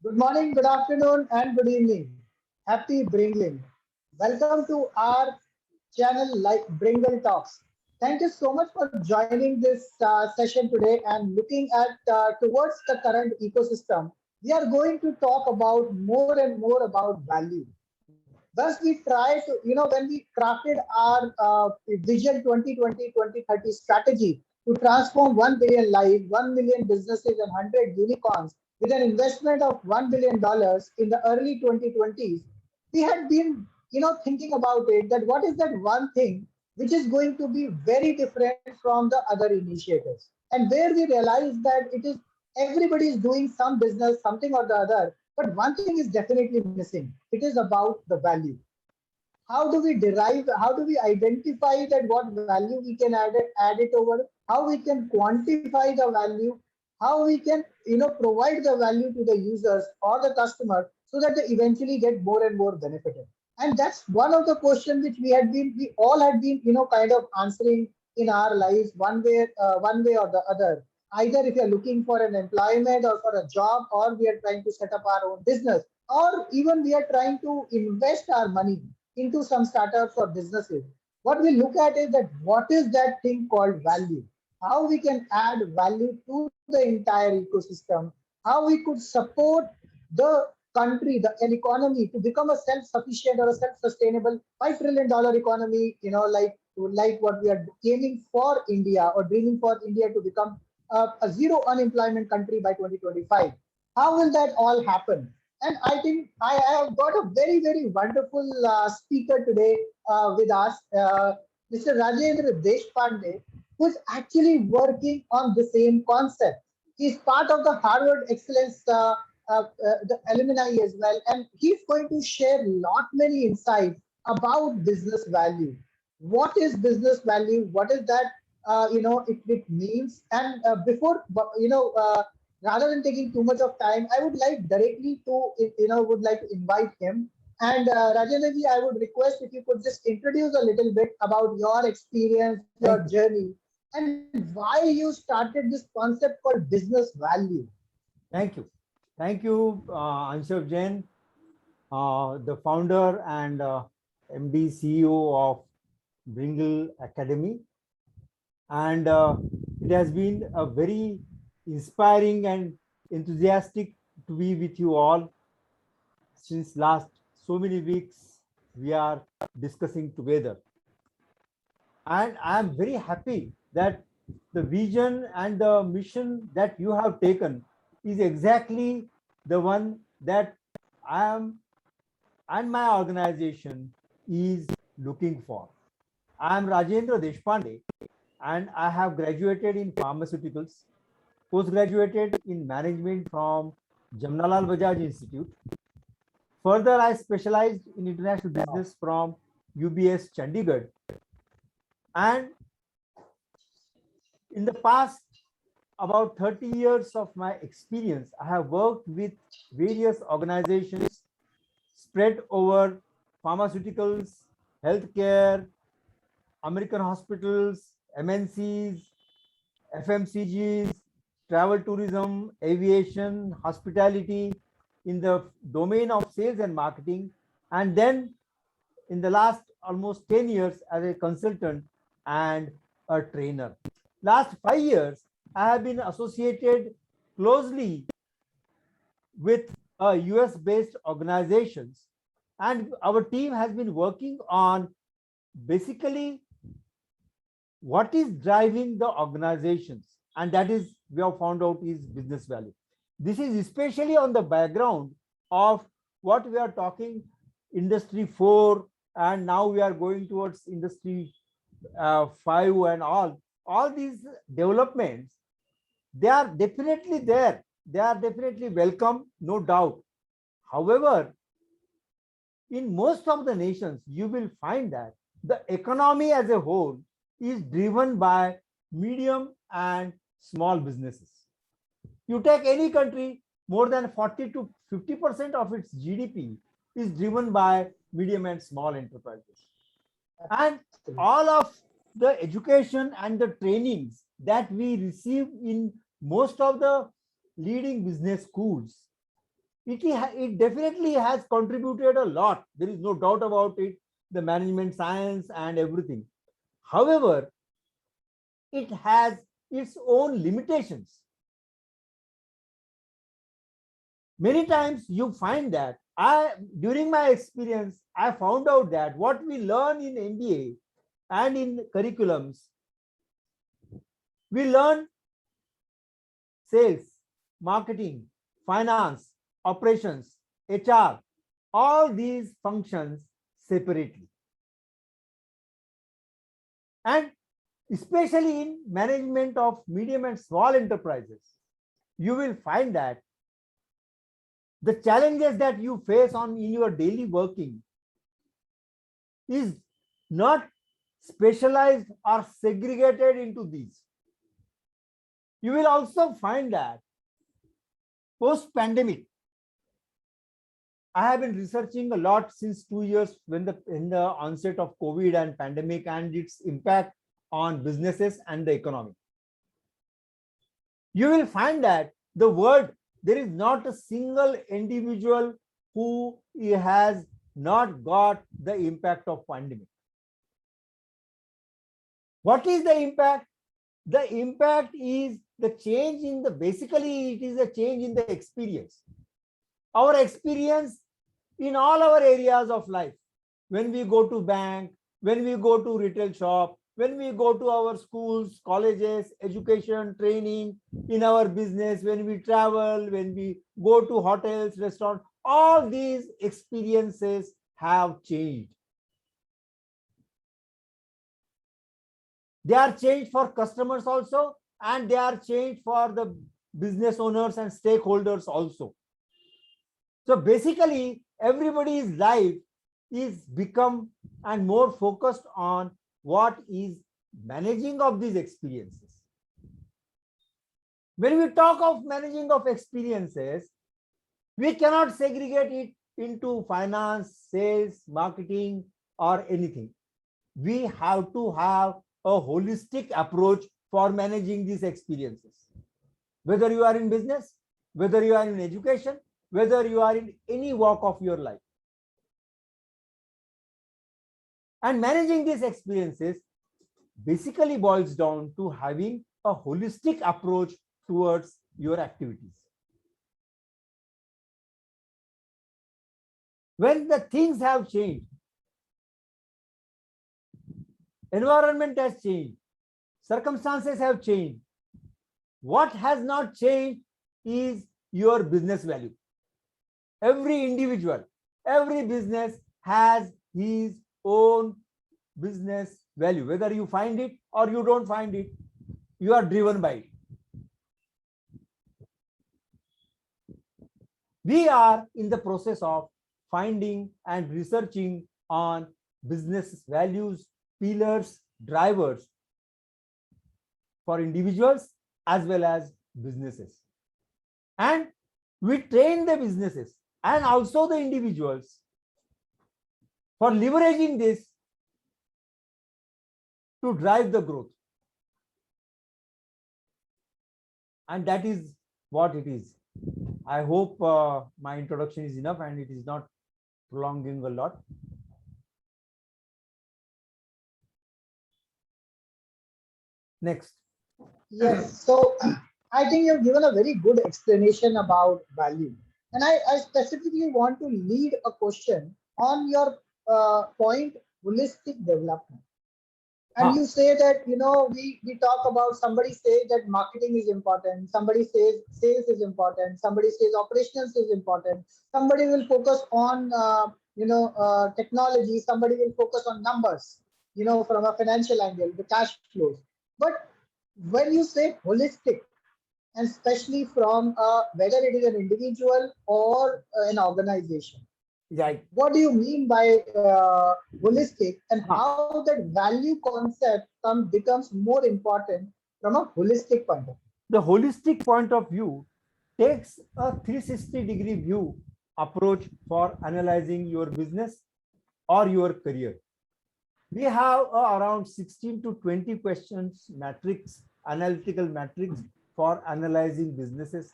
Good morning, good afternoon, and good evening. Happy Bringling. Welcome to our channel like Bringle Talks. Thank you so much for joining this session today and looking at towards the current ecosystem. We are going to talk about more and more about value. Thus, we try to, when we crafted our Vision 2020-2030 strategy to transform 1 billion lives, 1 million businesses, and 100 unicorns with an investment of $1 billion in the early 2020s, we had been, thinking about it that what is that one thing which is going to be very different from the other initiatives. And where we realized that it is everybody is doing some business, something or the other, but one thing is definitely missing. It is about the value. How do we derive, how do we identify that what value we can add it over, how we can quantify the value, how we can provide the value to the users or the customer so that they eventually get more and more benefited. And that's one of the questions which we all had been kind of answering in our lives one way or the other. Either if you're looking for an employment or for a job, or we are trying to set up our own business, or even we are trying to invest our money into some startups or businesses. What we look at is that what is that thing called value? How we can add value to the entire ecosystem, how we could support the country, the an economy to become a self-sufficient or a self-sustainable $5 trillion economy, like what we are aiming for India or dreaming for India to become a zero unemployment country by 2025. How will that all happen? And I think I have got a very, very wonderful speaker today with us, Mr. Rajendra Deshpande, who's actually working on the same concept. He's part of the Harvard Excellence the alumni as well, and he's going to share lot many insights about business value. What is business value? What is that? It means. And rather than taking too much of time, I would like directly to would like to invite him. And Rajendra ji, I would request if you could just introduce a little bit about your experience, your Thank you. journey, and why you started this concept called business value. Thank you. Thank you, Anshav Jain, the founder and MD CEO of Bringle Academy. And it has been a very inspiring and enthusiastic to be with you all since last so many weeks we are discussing together. And I am very happy that the vision and the mission that you have taken is exactly the one that I am and my organization is looking for. I am Rajendra Deshpande and I have graduated in pharmaceuticals, postgraduated in management from Jamnalal Bajaj Institute. Further, I specialized in international business from UBS Chandigarh. And in the past about 30 years of my experience, I have worked with various organizations spread over pharmaceuticals, healthcare, American hospitals, MNCs, FMCGs, travel tourism, aviation, hospitality in the domain of sales and marketing. And then in the last almost 10 years as a consultant and a trainer. Last 5 years, I have been associated closely with US based organizations, and our team has been working on basically what is driving the organizations, and that is we have found out is business value. This is especially on the background of what we are talking industry 4, and now we are going towards industry 5 and all these developments. They are definitely there. They are definitely welcome, no doubt. However, in most of the nations, you will find that the economy as a whole is driven by medium and small businesses. You take any country, more than 40 to 50% of its GDP is driven by medium and small enterprises. And all of the education and the trainings that we receive in most of the leading business schools it definitely has contributed a lot. There is no doubt about it, the management science and everything. However, it has its own limitations. Many times you find that during my experience, I found out that what we learn in MBA and in curriculums, we learn sales, marketing, finance, operations, HR, all these functions separately. And especially in management of medium and small enterprises, you will find that the challenges that you face in your daily working is not specialized or segregated into these. You will also find that post-pandemic, I have been researching a lot since 2 years in the onset of COVID and pandemic and its impact on businesses and the economy. You will find that there is not a single individual who has not got the impact of pandemic. What is the impact? The impact is the change in basically it is a change in the experience. Our experience in all our areas of life, when we go to bank, when we go to retail shop, when we go to our schools, colleges, education, training, in our business, when we travel, when we go to hotels, restaurants, all these experiences have changed. They are changed for customers also, and they are changed for the business owners and stakeholders also. So basically, everybody's life is become and more focused on what is managing of these experiences. When we talk of managing of experiences, we cannot segregate it into finance, sales, marketing, or anything. We have to have a holistic approach for managing these experiences. Whether you are in business, whether you are in education, whether you are in any walk of your life. And managing these experiences basically boils down to having a holistic approach towards your activities. When the things have changed, environment has changed, circumstances have changed, what has not changed is your business value. Every individual, every business has his own business value. Whether you find it or you don't find it, you are driven by it. We are in the process of finding and researching on business values, pillars, drivers for individuals as well as businesses. And we train the businesses and also the individuals for leveraging this to drive the growth. And that is what it is. I hope my introduction is enough and it is not prolonging a lot. Next. Yes, so I think you've given a very good explanation about value. And I specifically want to lead a question on your point, holistic development. And you say that, we talk about, somebody says that marketing is important, somebody says sales is important, somebody says operations is important, somebody will focus on, technology, somebody will focus on numbers, from a financial angle, the cash flows. But when you say holistic, and especially from whether it is an individual or an organization, right? What do you mean by holistic, and how that value concept becomes more important from a holistic point of view? The holistic point of view takes a 360-degree view approach for analyzing your business or your career. We have around 16 to 20 questions matrix, analytical matrix for analyzing businesses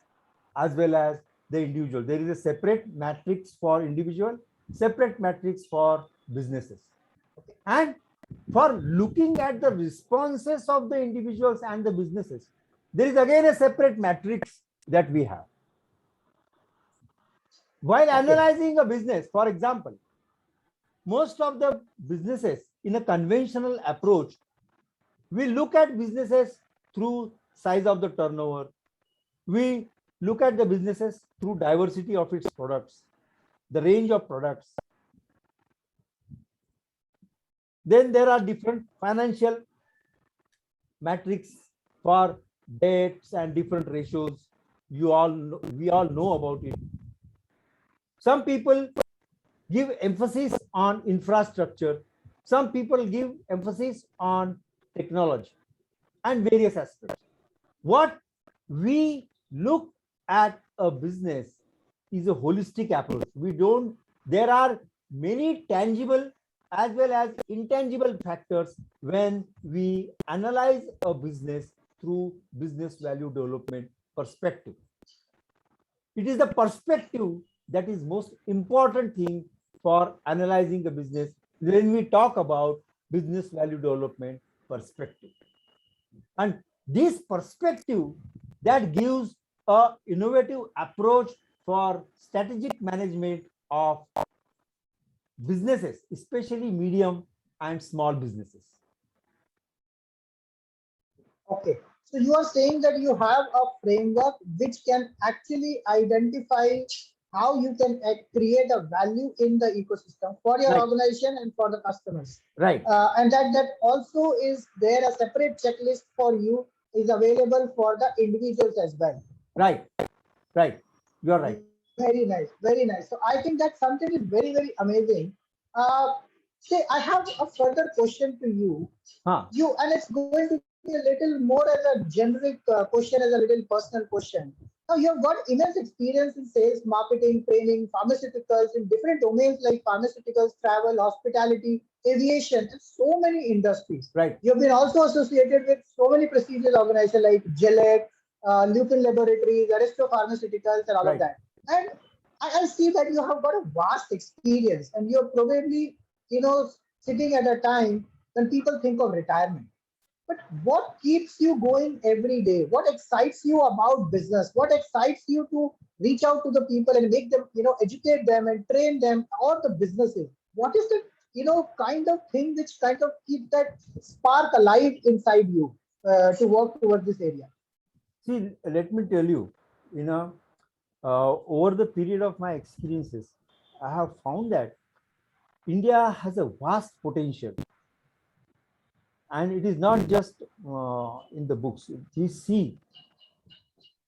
as well as the individual. There is a separate matrix for individual, separate matrix for businesses. And for looking at the responses of the individuals and the businesses, there is again a separate matrix that we have. While analyzing a business, for example, most of the businesses in a conventional approach, we look at businesses through size of the turnover. We look at the businesses through diversity of its products, the range of products. Then there are different financial metrics for debts and different ratios. We all know about it. Some people give emphasis on infrastructure. Some people give emphasis on technology and various aspects. What we look at a business is a holistic approach. There are many tangible as well as intangible factors when we analyze a business through business value development perspective. It is the perspective that is most important thing for analyzing a business when we talk about business value development perspective. And this perspective that gives a innovative approach for strategic management of businesses, especially medium and small businesses. Okay, so you are saying that you have a framework which can actually identify how you can create a value in the ecosystem for your Right. organization and for the customers. Right. And that also is there a separate checklist for you is available for the individuals as well. Right. Right. You are right. Very nice, very nice. So I think that something is very, very amazing. Say, I have a further question to you. You, and it's going to be a little more as a generic question, as a little personal question. Now, you have got immense experience in sales, marketing, training, pharmaceuticals, in different domains like pharmaceuticals, travel, hospitality, aviation, and so many industries. Right. You have been also associated with so many prestigious organizations like Gillette, Lupin Laboratories, Aristo Pharmaceuticals, and all of that. And I see that you have got a vast experience, and you're probably, sitting at a time when people think of retirement. But what keeps you going every day? What excites you about business? What excites you to reach out to the people and make them, educate them and train them, or the businesses? What is the, kind of thing which kind of keeps that spark alive inside you to work towards this area? See, let me tell you, over the period of my experiences, I have found that India has a vast potential. And it is not just in the books. We see,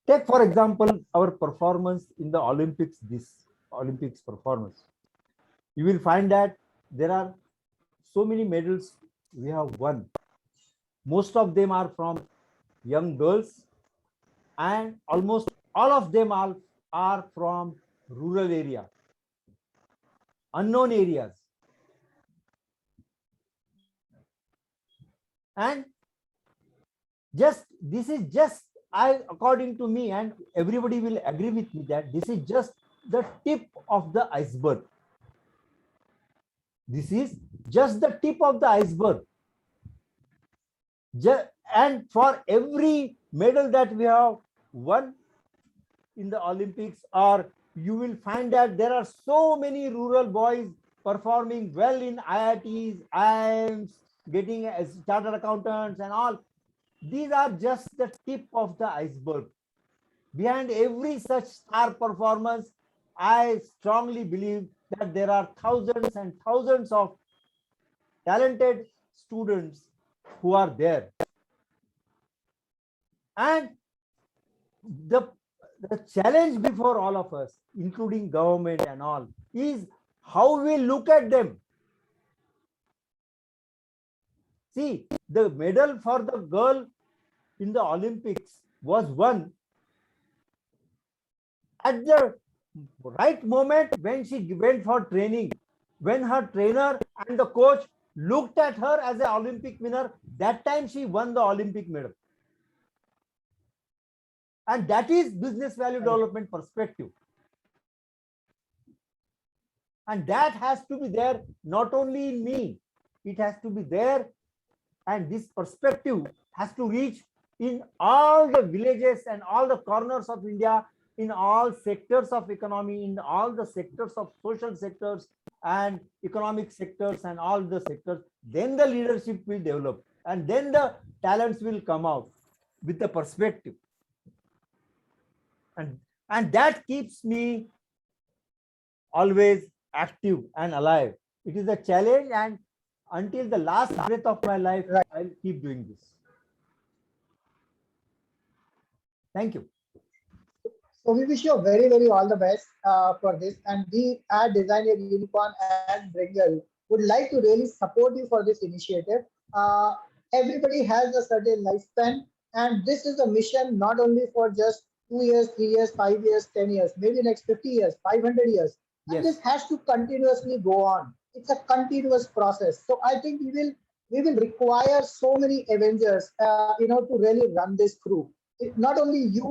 take for example, our performance in the Olympics, this Olympics performance. You will find that there are so many medals we have won. Most of them are from young girls, and almost all of them are from rural area, unknown areas. And this is just, according to me, and everybody will agree with me, that this is just the tip of the iceberg. This is just the tip of the iceberg. And for every medal that we have won in the Olympics, or you will find that there are so many rural boys performing well in IITs, IIMs, getting as chartered accountants and all. These are just the tip of the iceberg. Behind every such star performance, I strongly believe that there are thousands and thousands of talented students who are there. And the challenge before all of us, including government and all, is how we look at them. See, the medal for the girl in the Olympics was won at the right moment when she went for training, when her trainer and the coach looked at her as an Olympic winner. That time she won the Olympic medal. And that is business value development perspective. And that has to be there not only in me, it has to be there, and this perspective has to reach in all the villages and all the corners of India, in all sectors of economy, in all the sectors of social sectors and economic sectors and all the sectors. Then the leadership will develop, and then the talents will come out with the perspective. And that keeps me always active and alive. It is a challenge, and until the last breath of my life, Right. I'll keep doing this. Thank you. So we wish you very, very all the best for this. And we at Designer Unicorn and Bringle would like to really support you for this initiative. Uh, Everybody has a certain lifespan, and this is a mission not only for just 2 years, 3 years, 5 years, 10 years, maybe next 50 years, 500 years. And Yes. this has to continuously go on. It's a continuous process. So I think we will require so many Avengers, to really run this through. Not only you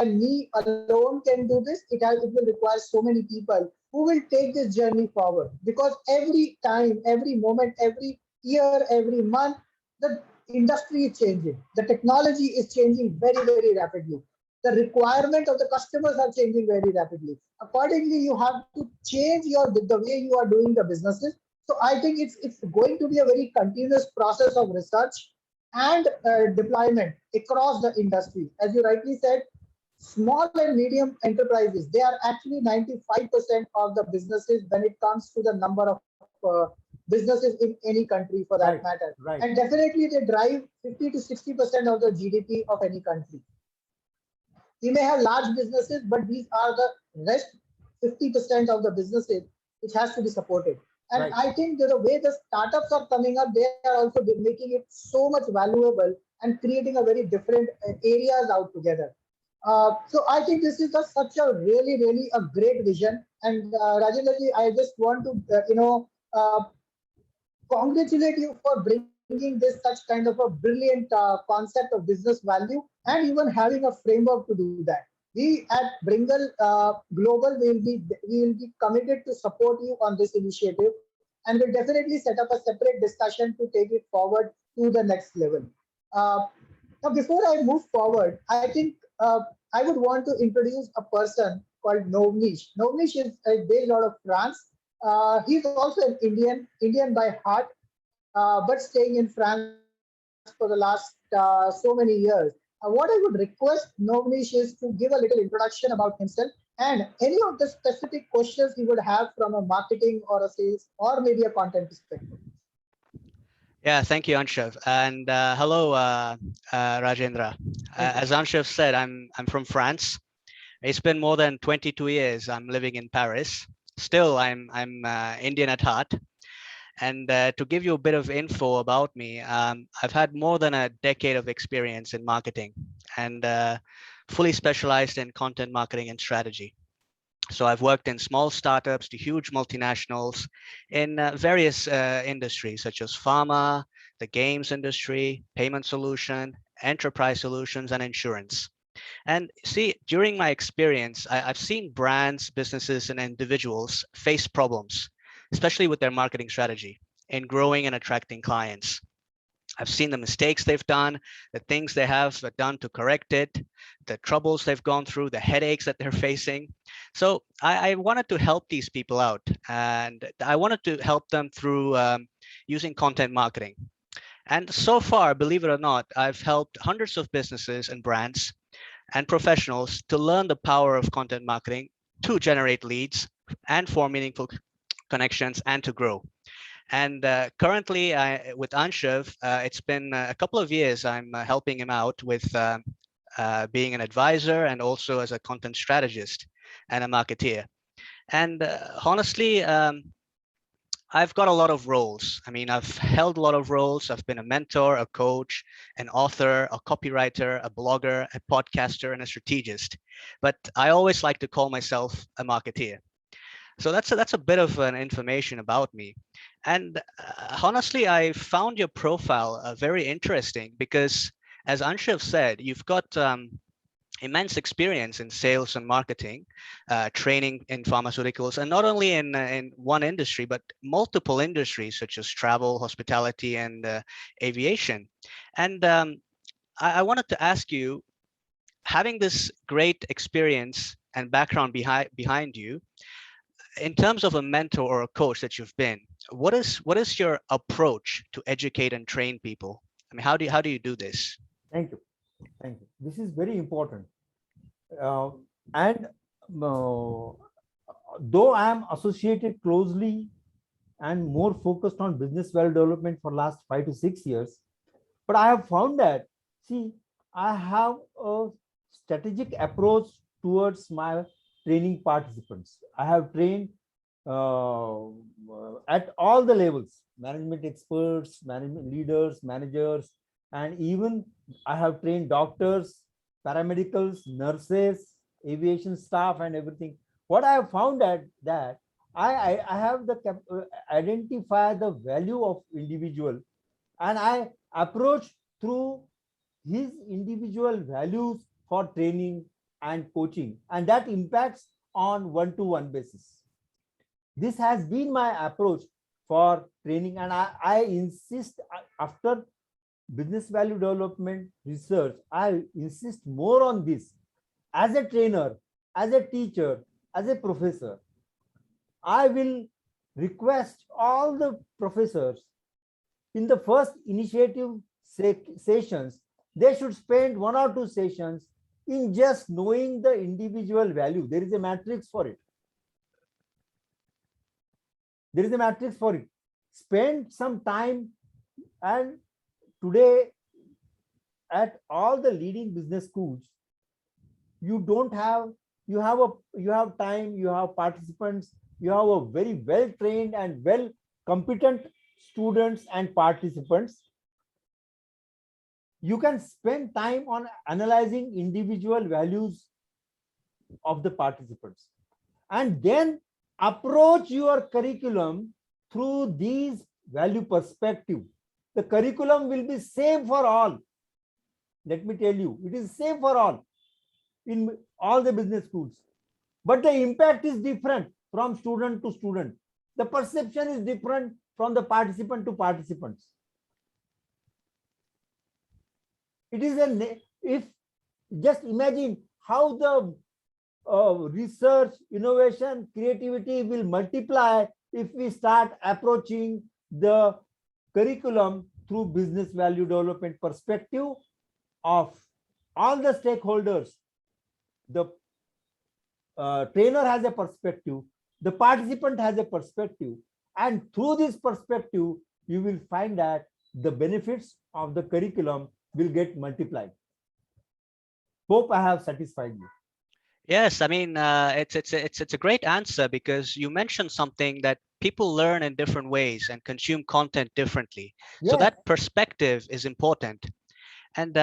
and me alone can do this, it will require so many people who will take this journey forward, because every time, every moment, every year, every month, the industry is changing, the technology is changing very, very rapidly, the requirement of the customers are changing very rapidly. Accordingly, you have to change the way you are doing the businesses. So I think it's going to be a very continuous process of research and deployment across the industry. As you rightly said, small and medium enterprises, they are actually 95% of the businesses when it comes to the number of businesses in any country for that Right, matter. right. And definitely they drive 50 to 60% of the GDP of any country. We may have large businesses, but these are the rest 50% of the businesses which has to be supported. And Right. I think that the way the startups are coming up, they are also making it so much valuable and creating a very different areas out together. So I think this is such a really, really a great vision. And Rajendra ji, I just want to, congratulate you for bringing this such kind of a brilliant concept of business value and even having a framework to do that. We at Bringle Global will be committed to support you on this initiative, and will definitely set up a separate discussion to take it forward to the next level. Uh, Now, before I move forward, I think I would want to introduce a person called Novnish. Novnish is based out of France. He's also an Indian by heart, but staying in France for the last so many years. What I would request Novnish is to give a little introduction about himself and any of the specific questions he would have from a marketing or a sales or maybe a content perspective. Yeah, thank you, Anshav. And hello, Rajendra. Thank you. As Anshav said, I'm from France. It's been more than 22 years I'm living in Paris. Still, I'm Indian at heart. And to give you a bit of info about me, I've had more than a decade of experience in marketing and fully specialized in content marketing and strategy. So I've worked in small startups to huge multinationals in various industries such as pharma, the games industry, payment solution, enterprise solutions, and insurance. And see, during my experience, I've seen brands, businesses, and individuals face problems, especially with their marketing strategy in growing and attracting clients. I've seen the mistakes they've done, the things they have done to correct it, the troubles they've gone through, the headaches that they're facing. So I wanted to help these people out, and I wanted to help them through using content marketing. And so far, believe it or not, I've helped hundreds of businesses and brands and professionals to learn the power of content marketing to generate leads and form meaningful connections and to grow. And currently, with Anshav, it's been a couple of years I'm helping him out with being an advisor and also as a content strategist and a marketeer. And honestly, I've got a lot of roles. I mean, I've held a lot of roles. I've been a mentor, a coach, an author, a copywriter, a blogger, a podcaster, and a strategist. But I always like to call myself a marketeer. So that's a bit of an information about me. And honestly, I found your profile very interesting because, as Anshav said, you've got immense experience in sales and marketing, training in pharmaceuticals, and not only in one industry, but multiple industries such as travel, hospitality, and aviation. And I wanted to ask you, having this great experience and background behind you, in terms of a mentor or a coach that you've been, what is your approach to educate and train people? I mean, how do you do this? Thank you. Thank you. This is very important. And though I am associated closely and more focused on business value development for last 5 to 6 years, but I have found that, see, I have a strategic approach towards my training participants. I have trained at all the levels: management experts, management leaders, managers, and even I have trained doctors, paramedicals, nurses, aviation staff, and everything. What I have found that I have the identify the value of individual, and I approach through his individual values for training and coaching, and that impacts on one-to-one basis. This has been my approach for training, and I insist after business value development research, I insist more on this. As a trainer, as a teacher, as a professor, I will request all the professors in the first initiative sessions, they should spend 1 or 2 sessions in just knowing the individual value. There is a matrix for it. There is a matrix for it. Spend some time, and today at all the leading business schools, you have time, you have participants, you have a very well trained and well competent students and participants. You can spend time on analyzing individual values of the participants, and then approach your curriculum through these value perspective. The curriculum will be same for all. Let me tell you, it is same for all in all the business schools, but the impact is different from student to student. The perception is different from the participant to participants. It is if just imagine how the research, innovation, creativity will multiply if we start approaching the curriculum through business value development perspective of all the stakeholders. The trainer has a perspective, the participant has a perspective, and through this perspective, you will find that the benefits of the curriculum will get multiplied. Hope I have satisfied you. Yes, I mean, it's a great answer, because you mentioned something that people learn in different ways and consume content differently. Yes. So that perspective is important. And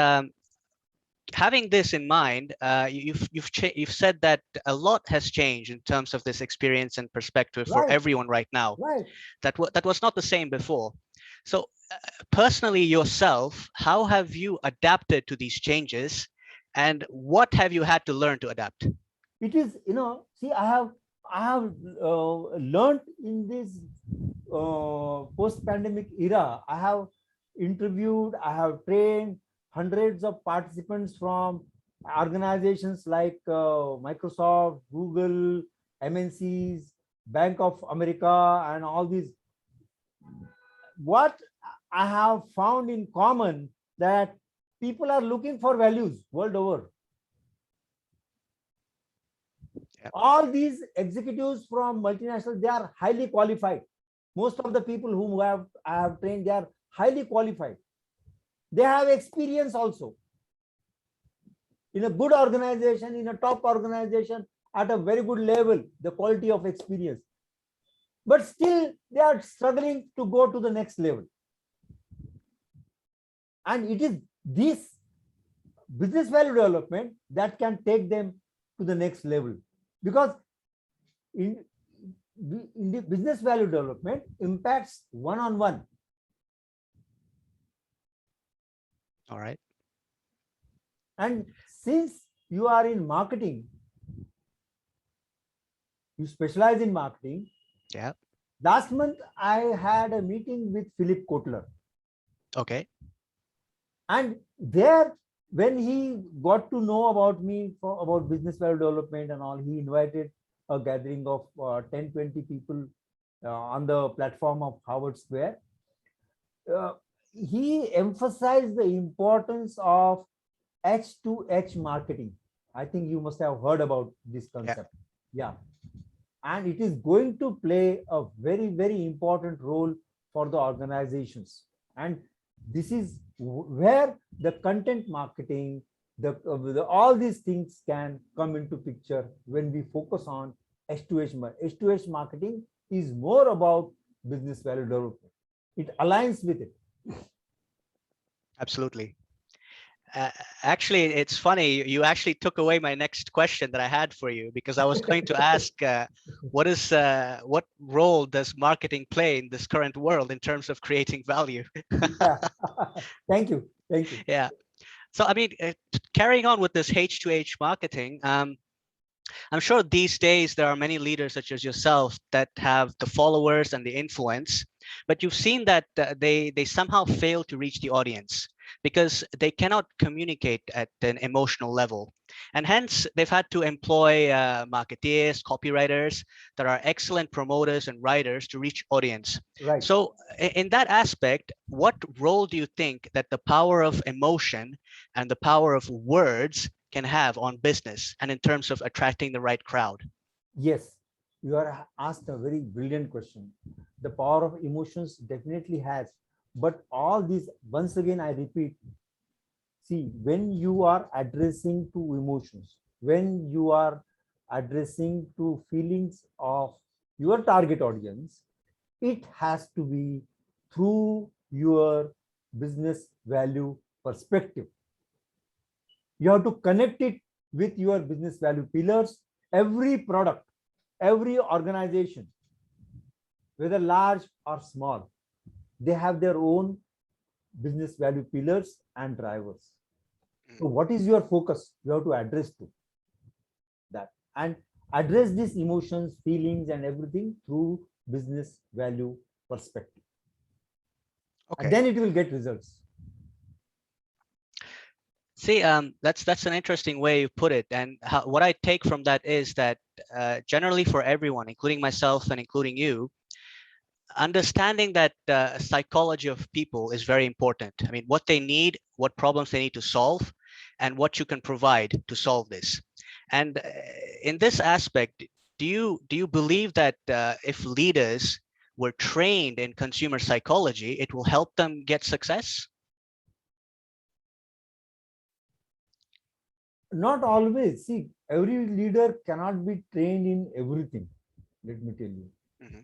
having this in mind, you've said that a lot has changed in terms of this experience and perspective for Right. everyone right now. Right. That was not the same before. So personally yourself, how have you adapted to these changes, and what have you had to learn to adapt? It is, see, I have learned in this post-pandemic era. I have interviewed, I have trained hundreds of participants from organizations like Microsoft, Google, MNCs, Bank of America, and all these. What I have found in common, that people are looking for values world over. Yep. All these executives from multinationals, they are highly qualified. Most of the people whom I have trained, they are highly qualified. They have experience also in a good organization, in a top organization, at a very good level, the quality of experience. But still, they are struggling to go to the next level. And it is this business value development that can take them to the next level. Because in the business value development impacts one-on-one. All right. And since you are in marketing, you specialize in marketing. Yeah. Last month, I had a meeting with Philip Kotler. Okay. And there, when he got to know about me about business value development and all, he invited a gathering of 10, 20 people on the platform of Harvard Square. He emphasized the importance of H2H marketing. I think you must have heard about this concept. Yeah. And it is going to play a very, very important role for the organizations. And this is where the content marketing, all these things can come into picture when we focus on H2H. H2H marketing is more about business value development. It aligns with it. Absolutely. Actually, it's funny. You actually took away my next question that I had for you, because I was going to ask, what role does marketing play in this current world in terms of creating value? Yeah. Thank you. Thank you. Yeah. So, I mean, carrying on with this H2H marketing, I'm sure these days there are many leaders such as yourself that have the followers and the influence, but you've seen that they somehow fail to reach the audience because they cannot communicate at an emotional level. And hence they've had to employ marketeers, copywriters that are excellent promoters and writers to reach audience. Right. So in that aspect, what role do you think that the power of emotion and the power of words can have on business and in terms of attracting the right crowd? Yes, you are asked a very brilliant question. The power of emotions definitely has, but all these, once again, I repeat, see, when you are addressing to emotions, when you are addressing to feelings of your target audience, it has to be through your business value perspective. You have to connect it with your business value pillars. Every product, every organization, whether large or small, they have their own business value pillars and drivers. So what is your focus? You have to address to that and address these emotions, feelings, and everything through business value perspective. Okay. And then it will get results. See, that's an interesting way you put it. And what I take from that is that generally for everyone, including myself and including you, understanding that psychology of people is very important. I mean, what they need, what problems they need to solve, and what you can provide to solve this. And in this aspect, do you believe that if leaders were trained in consumer psychology, it will help them get success? Not always. See, every leader cannot be trained in everything. Let me tell you. Mm-hmm.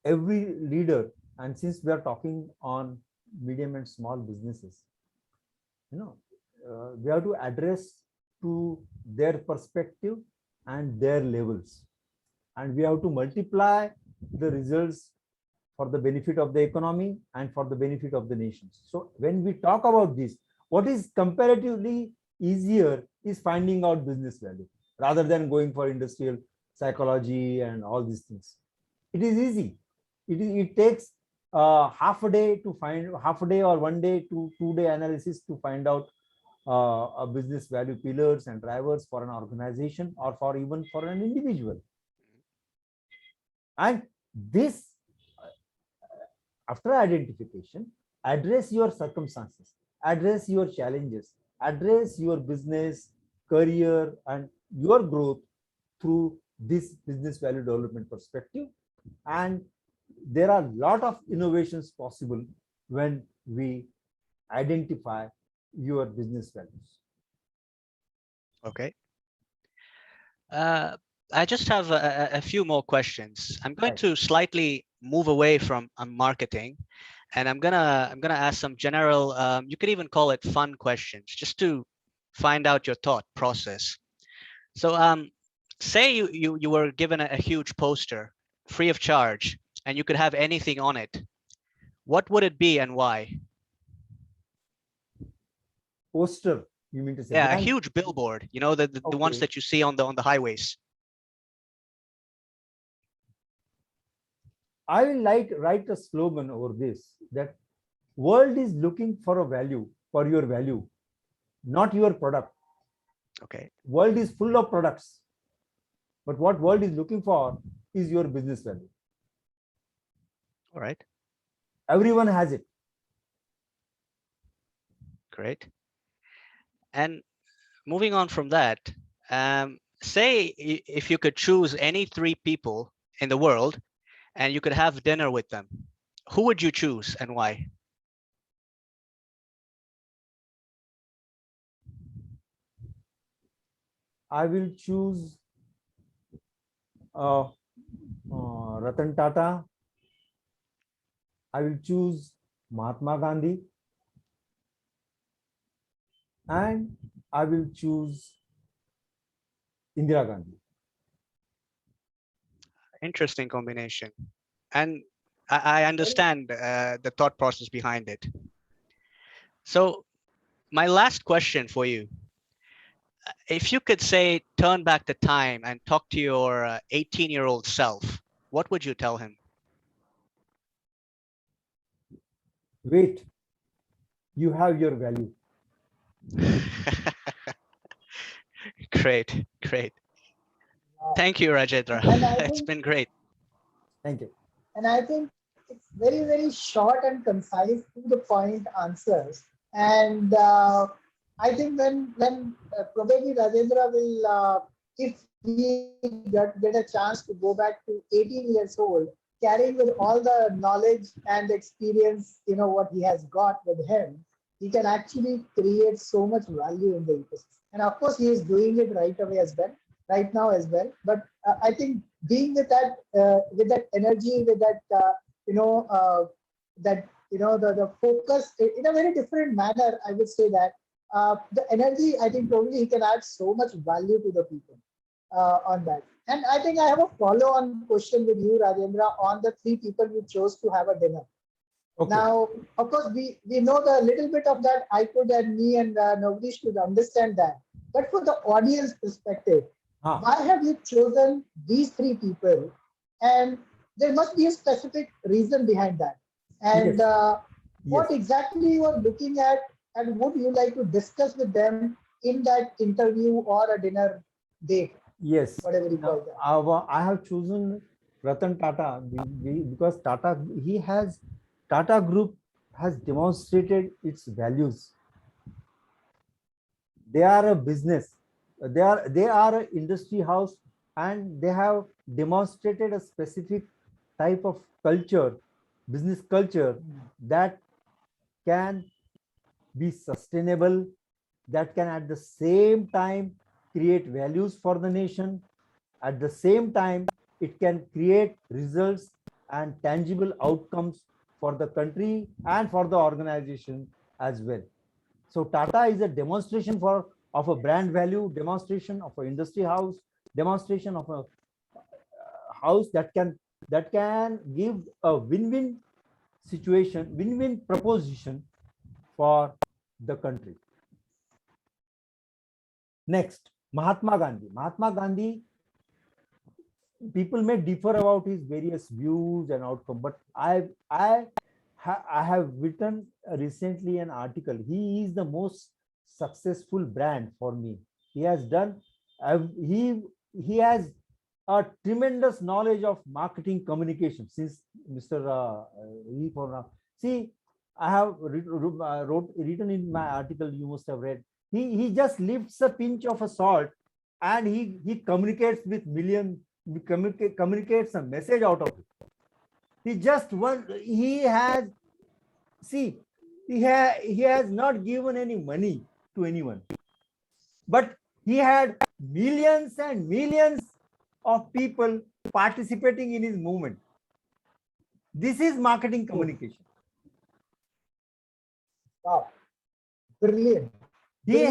Every leader, and since we are talking on medium and small businesses, we have to address to their perspective and their levels, and we have to multiply the results for the benefit of the economy and for the benefit of the nations. So when we talk about this, what is comparatively easier is finding out business value rather than going for industrial psychology and all these things. It is easy. It takes half a day or 1 day to 2-day analysis to find out a business value pillars and drivers for an organization or for even for an individual. And this, after identification, address your circumstances, address your challenges, address your business, career, and your growth through this business value development perspective. And there are a lot of innovations possible when we identify your business values. Okay. I just have a few more questions. I'm going to slightly move away from marketing, and I'm gonna ask some general, you could even call it fun questions, just to find out your thought process. So say you were given a huge poster free of charge and you could have anything on it. What would it be and why? Poster. You mean to say Yeah, a brand? huge billboard, you know, the ones Okay. that you see on the highways. I will write a slogan over this, that world is looking for a value, for your value, not your product. Okay. World is full of products, but what world is looking for is your business value. All right. Everyone has it. Great. And moving on from that, say if you could choose any three people in the world and you could have dinner with them, who would you choose and why? I will choose Ratan Tata. I will choose Mahatma Gandhi, and I will choose Indira Gandhi. Interesting combination. And I understand the thought process behind it. So my last question for you, if you could say turn back the time and talk to your 18-year-old self, what would you tell him? Wait, you have your value. Great, great. Thank you, Rajendra. And I It's think, been great. Thank you. it's very, very short and concise, to the point answers. And I think when probably Rajendra will, if he get a chance to go back to 18 years old, carrying with all the knowledge and experience, what he has got with him, he can actually create so much value in the ecosystem. And of course, he is doing it right away as well, right now as well. But I think being with that energy, with that the focus in a very different manner, I would say that the energy, I think probably he can add so much value to the people on that. And I think I have a follow-on question with you, Rajendra, on the three people you chose to have a dinner. Okay. Now, of course, we know the little bit of that. I could, and me and nobody should understand that. But for the audience perspective, why have you chosen these three people? And there must be a specific reason behind that. And Yes. what Yes. exactly you are looking at, and would you like to discuss with them in that interview or a dinner date, Yes. whatever you call that? I have chosen Ratan Tata because Tata Group has demonstrated its values. They are a business. They are an industry house, and they have demonstrated a specific type of culture, business culture, that can be sustainable, that can at the same time create values for the nation. At the same time, it can create results and tangible outcomes for the country and for the organization as well. So Tata is a demonstration of a brand value, demonstration of an industry house, demonstration of a house that can give a win-win situation, win-win proposition for the country. Next, Mahatma Gandhi. Mahatma Gandhi, people may differ about his various views and outcome, but I have written recently an article. He is the most successful brand for me. He has done. He has a tremendous knowledge of marketing communication since Mr. Lee for now. See, I have written in my article. You must have read. He just lifts a pinch of a salt, and he communicates with millions. Communicates a message out of it. He has, see, he has not given any money to anyone, but he had millions and millions of people participating in his movement. This is marketing communication. Wow, brilliant. He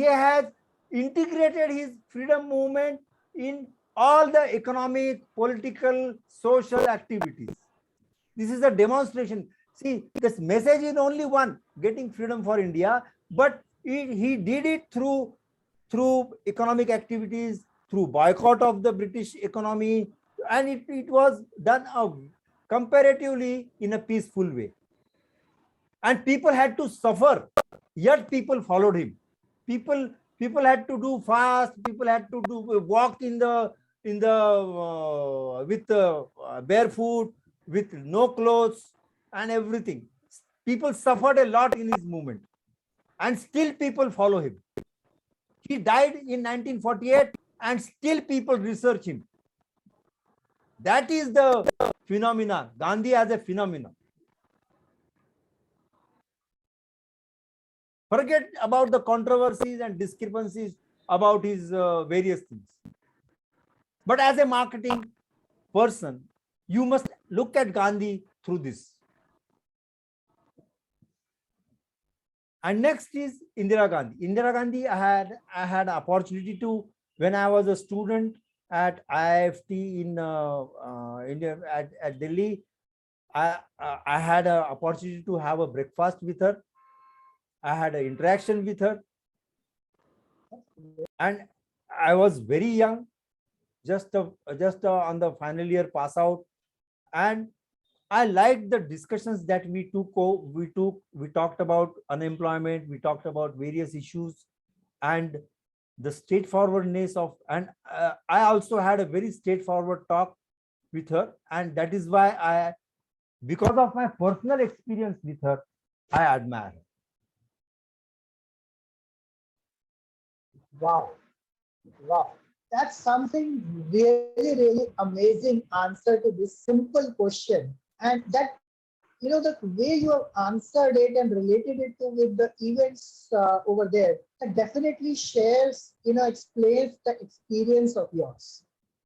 has integrated his freedom movement in all the economic, political, social activities. This is a demonstration. See, this message is only one, getting freedom for India, but He did it through economic activities, through boycott of the British economy, and it was done comparatively in a peaceful way. And people had to suffer, yet people followed him. People people had to do fast. People had to do walk in the with barefoot, with no clothes and everything. People suffered a lot in his movement, and still people follow him. He died in 1948, and still people research him. That is the phenomenon. Gandhi as a phenomenon. Forget about the controversies and discrepancies about his various things. But as a marketing person, you must look at Gandhi through this. And next is Indira Gandhi. Indira Gandhi, I had opportunity to, when I was a student at IIFT in India at Delhi. I had an opportunity to have a breakfast with her. I had an interaction with her, and I was very young, just on the final year pass out, and I liked the discussions that we took. We talked about unemployment. We talked about various issues, and the straightforwardness of. And I also had a very straightforward talk with her, and that is why because of my personal experience with her, I admire her. Wow. Wow. That's something really, really amazing answer to this simple question. And that, the way you have answered it and related it to with the events over there, that definitely shares, explains the experience of yours.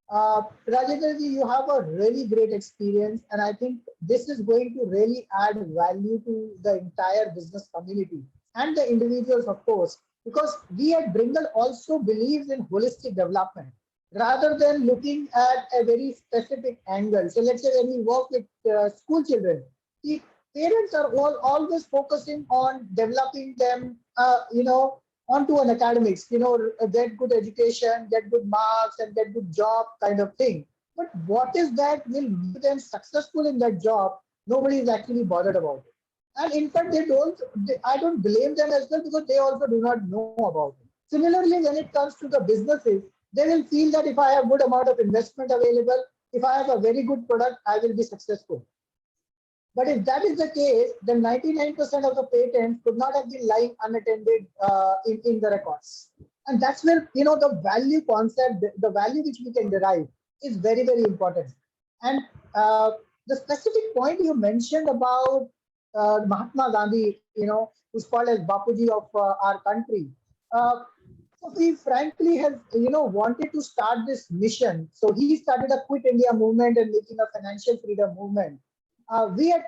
Rajendra ji, you have a really great experience, and I think this is going to really add value to the entire business community and the individuals, of course, because we at Bringle also believes in holistic development rather than looking at a very specific angle. So let's say when we work with school children, the parents are always focusing on developing them, onto an academics, get good education, get good marks, and get good job kind of thing. But what is that will make them successful in that job? Nobody is actually bothered about it. And in fact, I don't blame them as well because they also do not know about it. Similarly, when it comes to the businesses, they will feel that if I have good amount of investment available, if I have a very good product, I will be successful. But if that is the case, then 99% of the patents could not have been lying unattended in the records. And that's where, the value concept, the value which we can derive is very, very important. And the specific point you mentioned about Mahatma Gandhi, who's called as Bapuji of our country. So he frankly has, wanted to start this mission. So he started a Quit India movement and making a financial freedom movement. We at,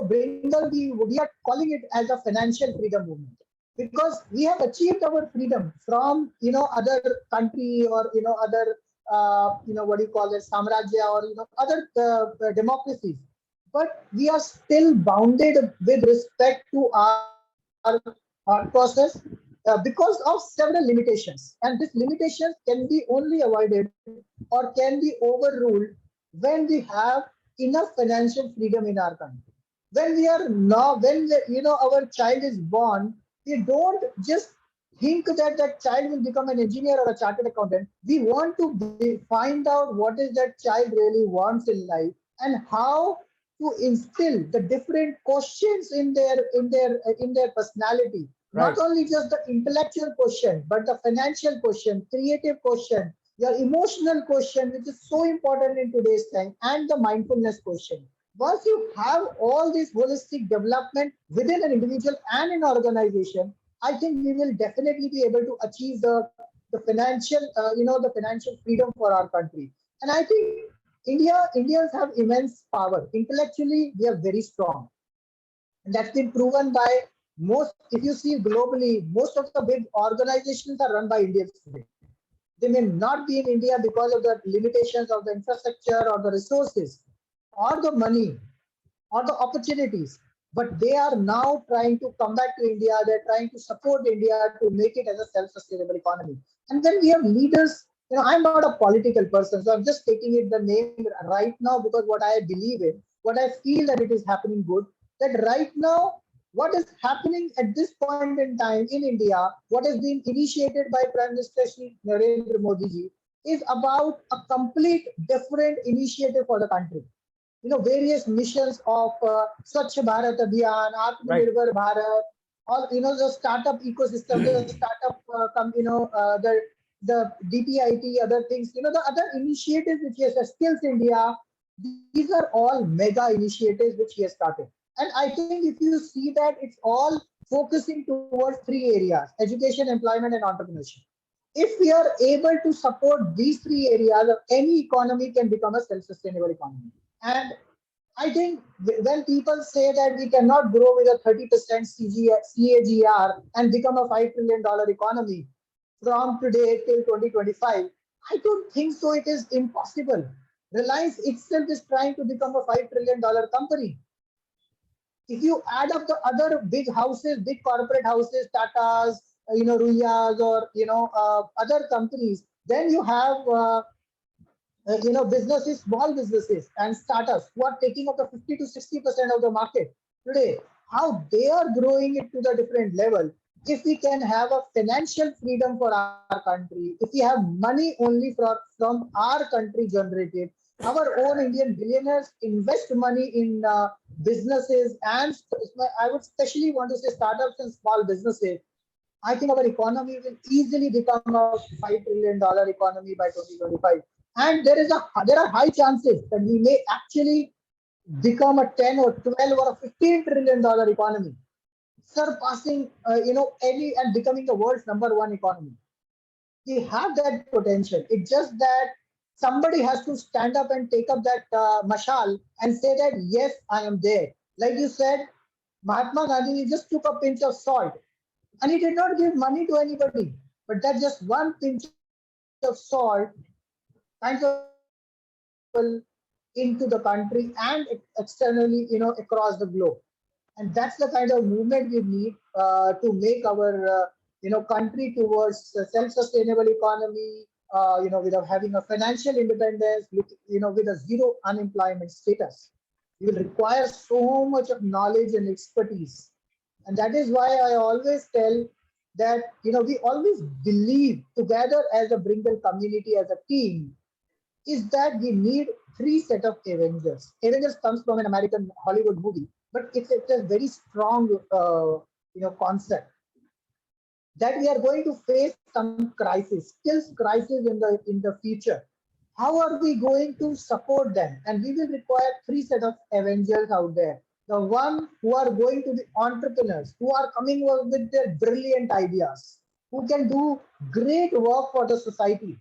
Bringle, we are calling it as a financial freedom movement because we have achieved our freedom from, other country or, other, what do you call it, Samrajya or, other democracies. But we are still bounded with respect to our process because of several limitations. And these limitations can be only avoided or can be overruled when we have enough financial freedom in our country. When we are now, when our child is born, we don't just think that that child will become an engineer or a chartered accountant. We want to find out what is that child really wants in life and how to instill the different questions in their personality. Right. Not only just the intellectual question, but the financial question, creative question, your emotional question, which is so important in today's time, and the mindfulness question. Once you have all this holistic development within an individual and an organization, I think we will definitely be able to achieve the financial, the financial freedom for our country. And I think Indians have immense power. Intellectually, we are very strong. And that's been proven by most, if you see globally, most of the big organizations are run by Indians today. They may not be in India because of the limitations of the infrastructure or the resources or the money or the opportunities. but they are now trying to come back to India. They're trying to support India to make it as a self-sustainable economy. And then we have leaders. I'm not a political person, so I'm just taking it the name right now because what I believe in, what I feel that it is happening good. That right now, what is happening at this point in time in India, what has been initiated by Prime Minister Shri Narendra Modi ji, is about a complete different initiative for the country. Various missions of Swachh Bharat Abhiyan, Right. Atmanirbhar Bharat, or the startup ecosystem, the startup, the DPIT, other things, the other initiatives which he has, Skills India. These are all mega initiatives which he has started. And I think if you see that, it's all focusing towards three areas: education, employment, and entrepreneurship. If we are able to support these three areas, any economy can become a self-sustainable economy. And I think when people say that we cannot grow with a 30% CAGR and become a $5 trillion economy from today till 2025, I don't think so. It is impossible. Reliance itself is trying to become a $5 trillion company. If you add up the other big houses, big corporate houses, Tatas, Ruyas, or other companies, then you have businesses, small businesses and startups who are taking up the 50 to 60% of the market today. How they are growing it to the different level. If we can have a financial freedom for our country, if we have money only from our country generated, our own Indian billionaires invest money in businesses, and I would especially want to say startups and small businesses, I think our economy will easily become a $5 trillion economy by 2025. And there are high chances that we may actually become a 10 or 12 or a $15 trillion economy, surpassing any and becoming the world's #1 economy. We have that potential. It's just that somebody has to stand up and take up that mashal and say that yes, I am there. Like you said, Mahatma Gandhi just took a pinch of salt and he did not give money to anybody, but that just one pinch of salt kinds of into the country and externally, across the globe. And that's the kind of movement we need to make our, country towards a self-sustainable economy, without having a financial independence, with a zero unemployment status. You will require so much of knowledge and expertise. And that is why I always tell that, we always believe together as a Bringle community, as a team, is that we need three set of Avengers. Avengers comes from an American Hollywood movie, but it's a very strong, concept that we are going to face some crisis, skills crisis in the future. How are we going to support them? And we will require three set of Avengers out there. The one who are going to be entrepreneurs, who are coming with their brilliant ideas, who can do great work for the society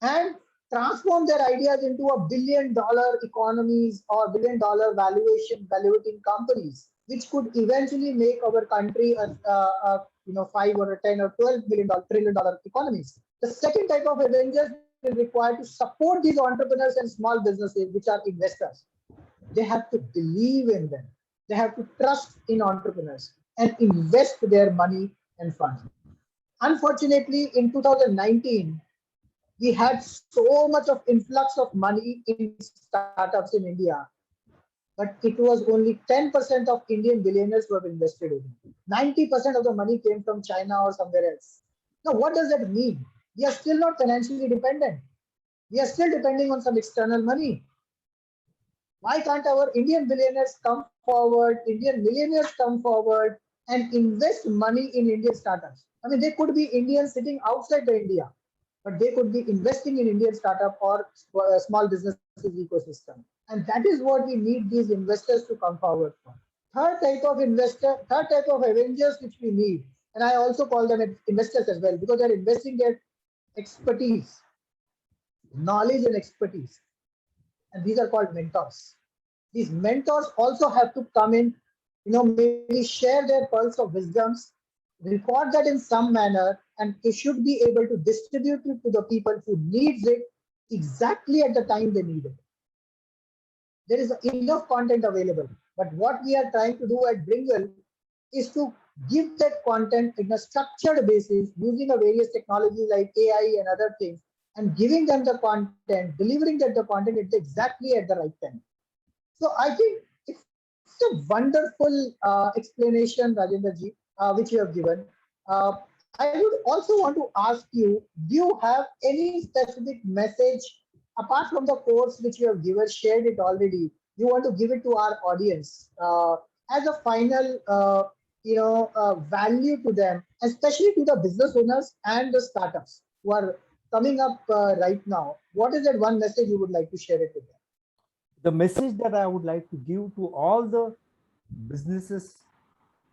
and transform their ideas into $1 billion economies or $1 billion valuating companies, which could eventually make our country a 5 or a 10 or $12 trillion economies. The second type of Avengers will require to support these entrepreneurs and small businesses, which are investors. They have to believe in them. They have to trust in entrepreneurs and invest their money and funds. Unfortunately, in 2019, we had so much of influx of money in startups in India, but it was only 10% of Indian billionaires who have invested in it. 90% of the money came from China or somewhere else. Now, what does that mean? We are still not financially dependent. We are still depending on some external money. Why can't our Indian billionaires come forward, Indian millionaires come forward and invest money in Indian startups? I mean, they could be Indians sitting outside the India, but they could be investing in Indian startup or small businesses ecosystem. And that is what we need these investors to come forward for. Third type of Avengers which we need, and I also call them investors as well, because they're investing their expertise, knowledge and expertise. And these are called mentors. These mentors also have to come in, maybe share their pearls of wisdoms, record that in some manner, and they should be able to distribute it to the people who needs it exactly at the time they need it. There is enough content available. But what we are trying to do at Bringle is to give that content in a structured basis using a various technology like AI and other things, and giving them the content, delivering that the content exactly at the right time. So I think it's a wonderful explanation, Rajendra ji, which you have given. Uh, I would also want to ask you, do you have any specific message apart from the course which you have given, shared it already? You want to give it to our audience as a final, value to them, especially to the business owners and the startups who are coming up right now. What is that one message you would like to share it with them? The message that I would like to give to all the businesses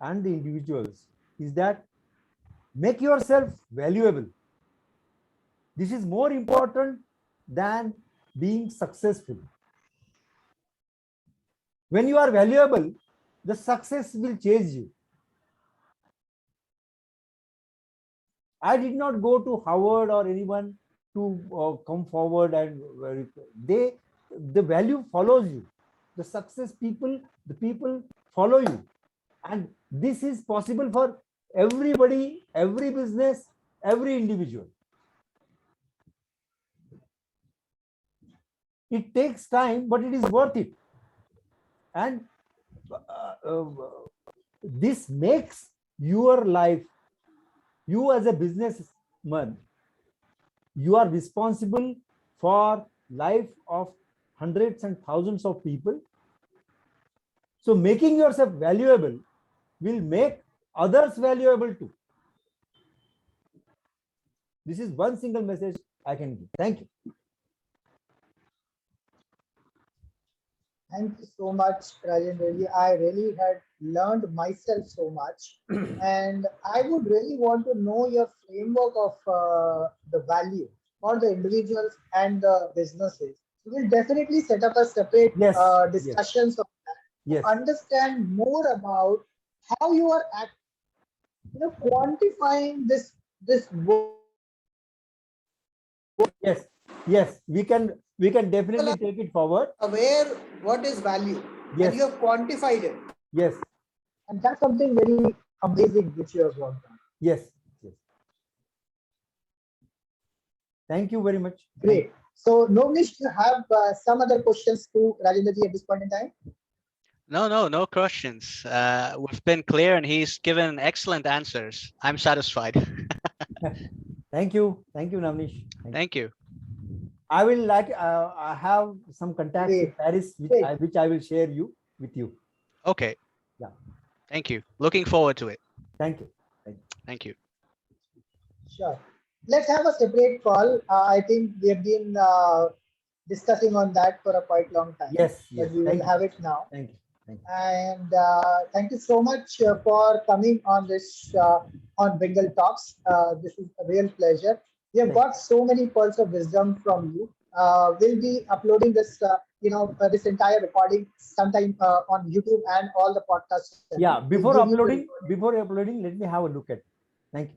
and the individuals is that make yourself valuable. This is more important than being successful. When you are valuable, the success will chase you. I did not go to Harvard or anyone to come forward, and the value follows you. The success people, the people follow you. And this is possible for everybody, every business, every individual. It takes time, but it is worth it. And this makes your life, you as a businessman, you are responsible for life of hundreds and thousands of people. So making yourself valuable will make others valuable too. This is one single message I can give. Thank you. Thank you so much, Rajendra. I really had learned myself so much, and I would really want to know your framework of the value for the individuals and the businesses. We will definitely set up a separate Yes, discussions of that to yes, understand more about how you are quantifying this work. yes, yes. We can definitely take it forward. Aware what is value, and Yes, you have quantified it, yes, and that's something very amazing which you have worked on. yes, yes. Thank you very much. Great. So, Novnish, you have some other questions to Rajendra ji at this point in time? No questions. We've been clear and he's given excellent answers. I'm satisfied. Thank you, Navnish. Thank you. I will I have some contacts in Great. Paris, Great. which I will share with you. Okay. Yeah. Thank you. Looking forward to it. Thank you. Thank you. Sure. Let's have a separate call. I think we have been discussing on that for a quite long time. Yes, yes. But we will have it now. Thank you. Thank you. And thank you so much for coming on this on Bengal Talks. This is a real pleasure. We have got so many pearls of wisdom from you. We'll be uploading this, this entire recording sometime on YouTube and all the podcasts. Yeah. Before uploading, let me have a look at it. Thank you.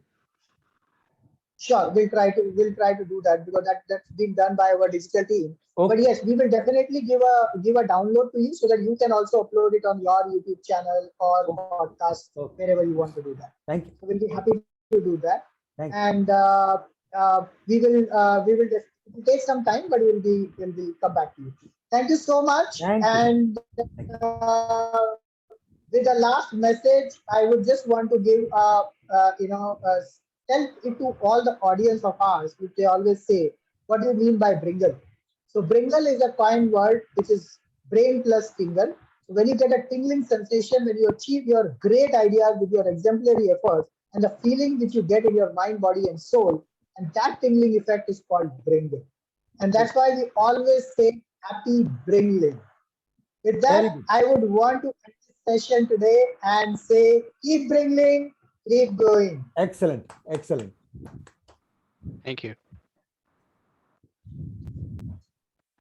Sure, we'll try to do that, because that's been done by our digital team. Okay. But yes, we will definitely give a download to you so that you can also upload it on your YouTube channel or podcast, wherever you want to do that. Thank you. So we'll be happy to do that. Thank you. And we will just take some time, but we'll come back to you. Thank you so much. Thank you. And with the last message, I would just want to give tell it to all the audience of ours, which they always say, what do you mean by Bringle? So Bringle is a coined word which is brain plus tingle. So when you get a tingling sensation, when you achieve your great ideas with your exemplary efforts, and the feeling which you get in your mind, body, and soul, and that tingling effect is called Bringle. And that's why we always say happy Bringling. With that, I would want to end this session today and say, keep Bringling, keep going. Excellent. Excellent. Thank you.